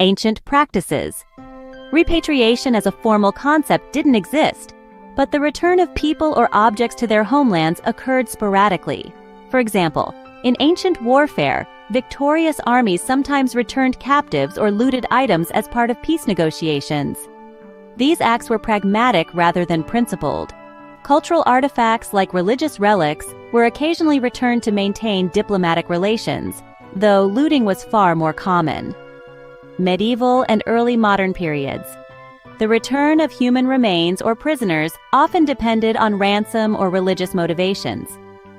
Ancient practices. Repatriation as a formal concept didn't exist, but the return of people or objects to their homelands occurred sporadically. For example, in ancient warfare, victorious armies sometimes returned captives or looted items as part of peace negotiations. These acts were pragmatic rather than principled. Cultural artifacts like religious relics were occasionally returned to maintain diplomatic relations, though looting was far more common. Medieval and early modern periods. The return of human remains or prisoners often depended on ransom or religious motivations.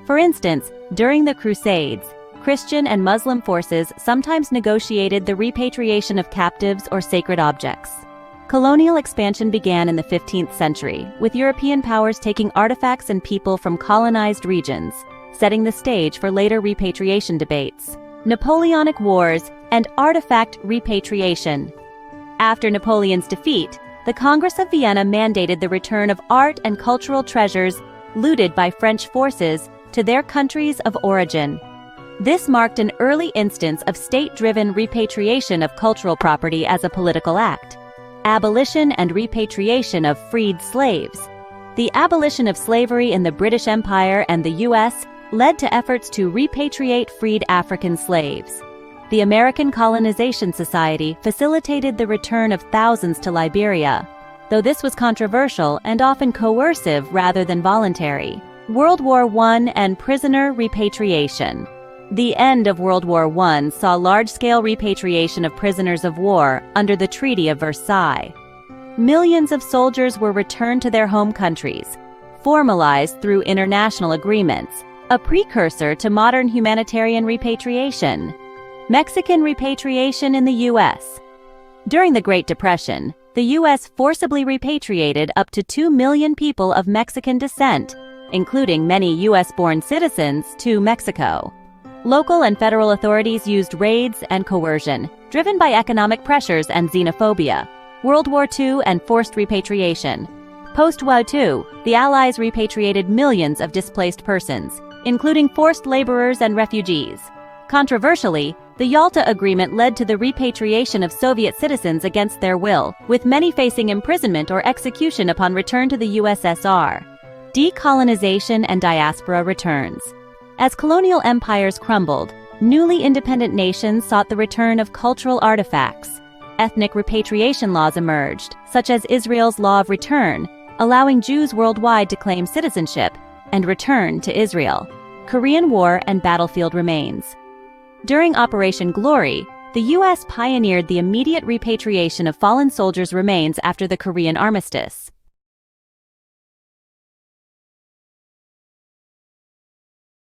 For instance, during the Crusades, Christian and Muslim forces sometimes negotiated the repatriation of captives or sacred objects. Colonial expansion began in the 15th century, with European powers taking artifacts and people from colonized regions, setting the stage for later repatriation debates. Napoleonic Wars and artifact repatriation. After Napoleon's defeat, the Congress of Vienna mandated the return of art and cultural treasures looted by French forces to their countries of origin. This marked an early instance of state-driven repatriation of cultural property as a political act. Abolition and repatriation of freed slaves. The abolition of slavery in the British Empire and the U.S. led to efforts to repatriate freed African slaves. The American Colonization Society facilitated the return of thousands to Liberia, though this was controversial and often coercive rather than voluntary. World War I and prisoner repatriation. The end of World War I saw large-scale repatriation of prisoners of war under the Treaty of Versailles. Millions of soldiers were returned to their home countries, formalized through international agreements, a precursor to modern humanitarian repatriation. Mexican repatriation in the U.S. During the Great Depression, the U.S. forcibly repatriated up to 2 million people of Mexican descent, including many U.S.-born citizens, to Mexico. Local and federal authorities used raids and coercion, driven by economic pressures and xenophobia. World War II and forced repatriation. Post-War II, the Allies repatriated millions of displaced persons, including forced laborers and refugees. Controversially, the Yalta Agreement led to the repatriation of Soviet citizens against their will, with many facing imprisonment or execution upon return to the USSR. Decolonization and diaspora returns. As colonial empires crumbled, newly independent nations sought the return of cultural artifacts. Ethnic repatriation laws emerged, such as Israel's Law of Return, allowing Jews worldwide to claim citizenship and return to Israel. Korean War and battlefield remains. During Operation Glory, the U.S. pioneered the immediate repatriation of fallen soldiers' remains after the Korean Armistice.